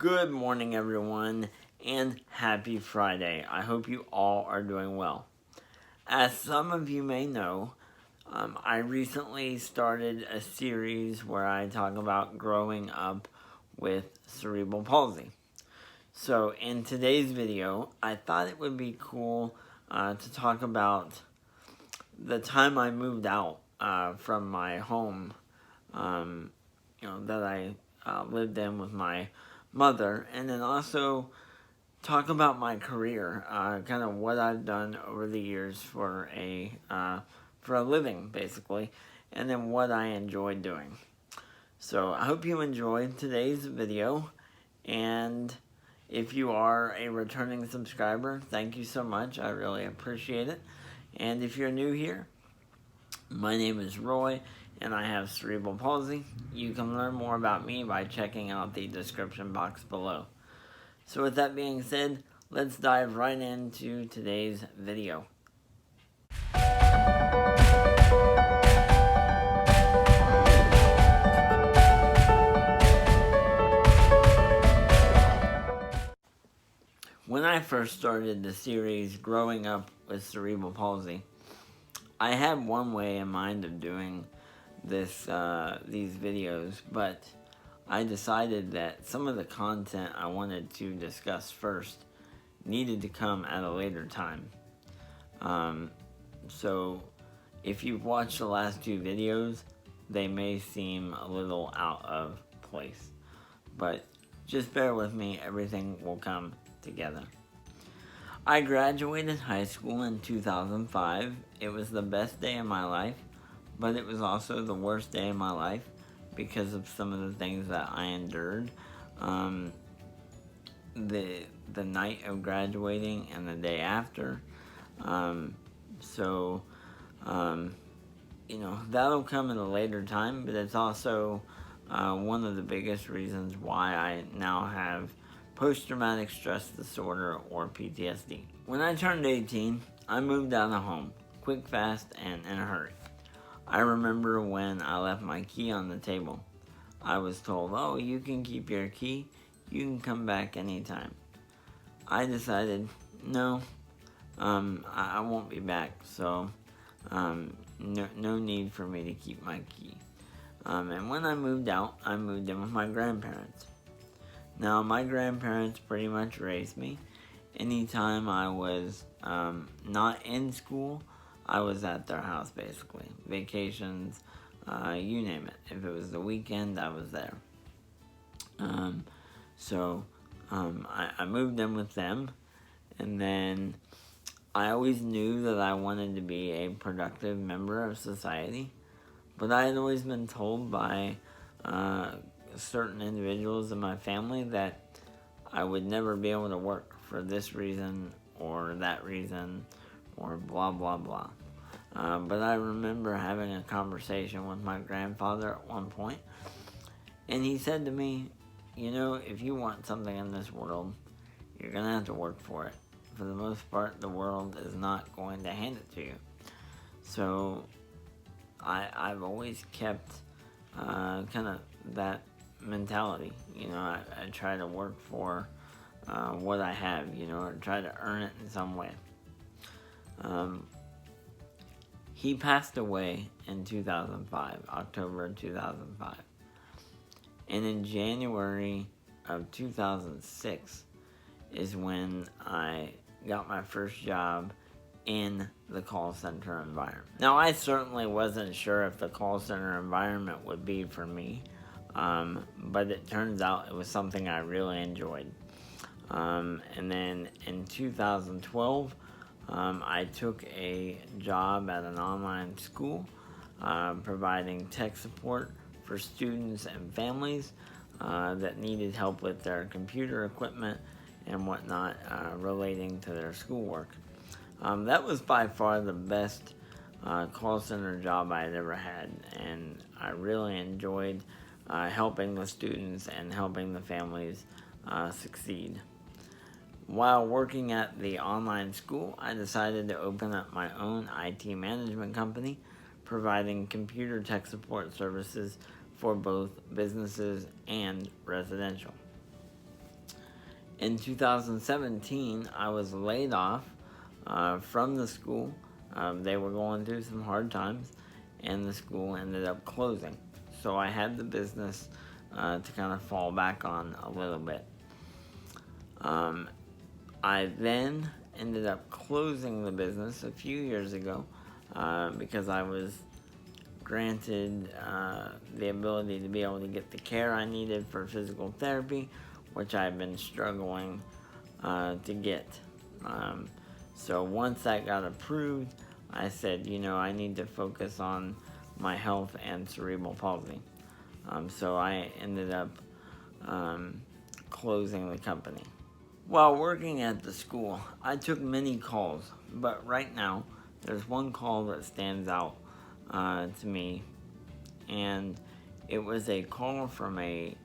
Good morning, everyone, and happy Friday. I hope you all are doing well. As some of you may know, I recently started a series where I talk about growing up with cerebral palsy. So in today's video, I thought it would be cool to talk about the time I moved out from my home, that I lived in with my mother, and then also talk about my career, kind of what I've done over the years for a living, basically, and then what I enjoy doing. So I hope you enjoyed today's video, and if you are a returning subscriber, thank you so much. I really appreciate it. And if you're new here, my name is Roy, and I have cerebral palsy. You can learn more about me by checking out the description box below. So with that being said, let's dive right into today's video. When I first started the series Growing Up with Cerebral Palsy, I had one way in mind of doing these videos, but I decided that some of the content I wanted to discuss first needed to come at a later time. So if you've watched the last two videos, they may seem a little out of place, but just bear with me, everything will come together. I graduated high school in 2005. It was the best day of my life, but it was also the worst day of my life because of some of the things that I endured. The night of graduating and the day after. That'll come at a later time, but it's also one of the biggest reasons why I now have post-traumatic stress disorder, or PTSD. When I turned 18, I moved out of home, quick, fast, and in a hurry. I remember when I left my key on the table. I was told, "Oh, you can keep your key, you can come back anytime." I decided, no, I won't be back, so no need for me to keep my key. And when I moved out, I moved in with my grandparents. Now, my grandparents pretty much raised me. Anytime I was not in school, I was at their house, basically. Vacations, you name it. If it was the weekend, I was there. I moved in with them, and then I always knew that I wanted to be a productive member of society, but I had always been told by certain individuals in my family that I would never be able to work for this reason or that reason or blah blah blah. But I remember having a conversation with my grandfather at one point, and he said to me, if you want something in this world, you're going to have to work for it. For the most part, the world is not going to hand it to you. So I've always kept kind of that mentality. I try to work for what I have, or try to earn it in some way. He passed away in 2005, October 2005. And in January of 2006 is when I got my first job in the call center environment. Now, I certainly wasn't sure if the call center environment would be for me, but it turns out it was something I really enjoyed. And then in 2012, I took a job at an online school, providing tech support for students and families that needed help with their computer equipment and whatnot relating to their schoolwork. That was by far the best call center job I had ever had, and I really enjoyed helping the students and helping the families succeed. While working at the online school, I decided to open up my own IT management company, providing computer tech support services for both businesses and residential. In 2017, I was laid off from the school. They were going through some hard times, and the school ended up closing. So I had the business to kind of fall back on a little bit. I then ended up closing the business a few years ago because I was granted the ability to be able to get the care I needed for physical therapy, which I've been struggling to get. So once that got approved, I said, I need to focus on my health and cerebral palsy. So I ended up closing the company. While working at the school, I took many calls, but right now, there's one call that stands out to me, and it was a call from a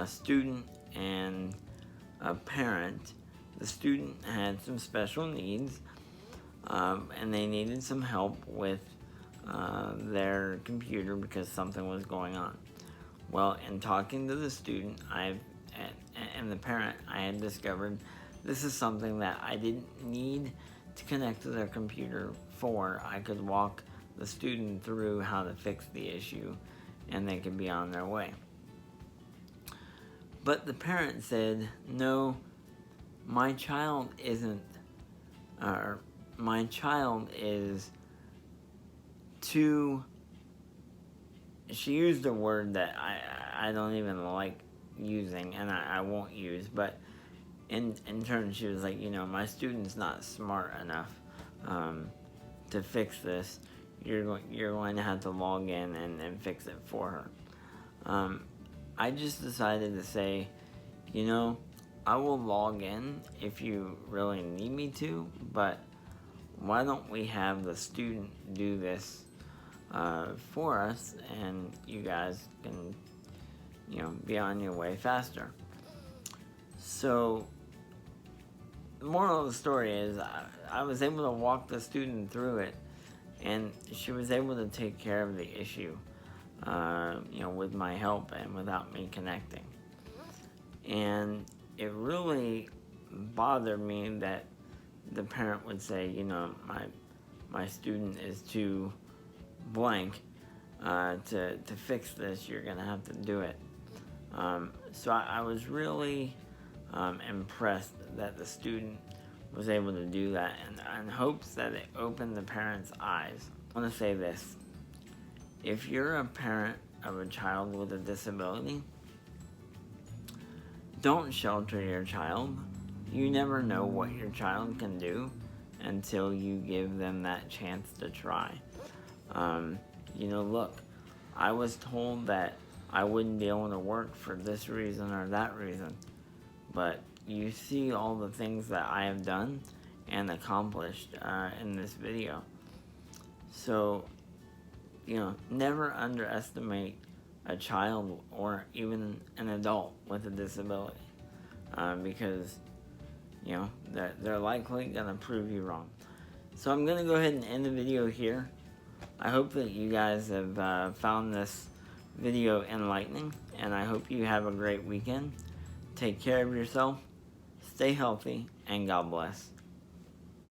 student and a parent. The student had some special needs, and they needed some help with their computer because something was going on. Well, in talking to the student and the parent, I had discovered this is something that I didn't need to connect to their computer for. I could walk the student through how to fix the issue, and they could be on their way. But the parent said, no, my child is too, she used a word that I don't even like using, and I won't use, but in turn she was like, my student's not smart enough to fix this. You're going to have to log in and fix it for her. I just decided to say, I will log in if you really need me to, but why don't we have the student do this for us, and you guys can, be on your way faster. So, the moral of the story is I was able to walk the student through it, and she was able to take care of the issue, with my help and without me connecting. And it really bothered me that the parent would say, my student is too blank to fix this. You're going to have to do it. So I was really impressed that the student was able to do that, and in hopes that it opened the parents' eyes. I want to say this. If you're a parent of a child with a disability, don't shelter your child. You never know what your child can do until you give them that chance to try. Look, I was told that I wouldn't be able to work for this reason or that reason, but you see all the things that I have done and accomplished in this video. So, never underestimate a child or even an adult with a disability, because, they're likely going to prove you wrong. So I'm going to go ahead and end the video here. I hope that you guys have found this video enlightening, and I hope you have a great weekend. Take care of yourself, stay healthy, and God bless.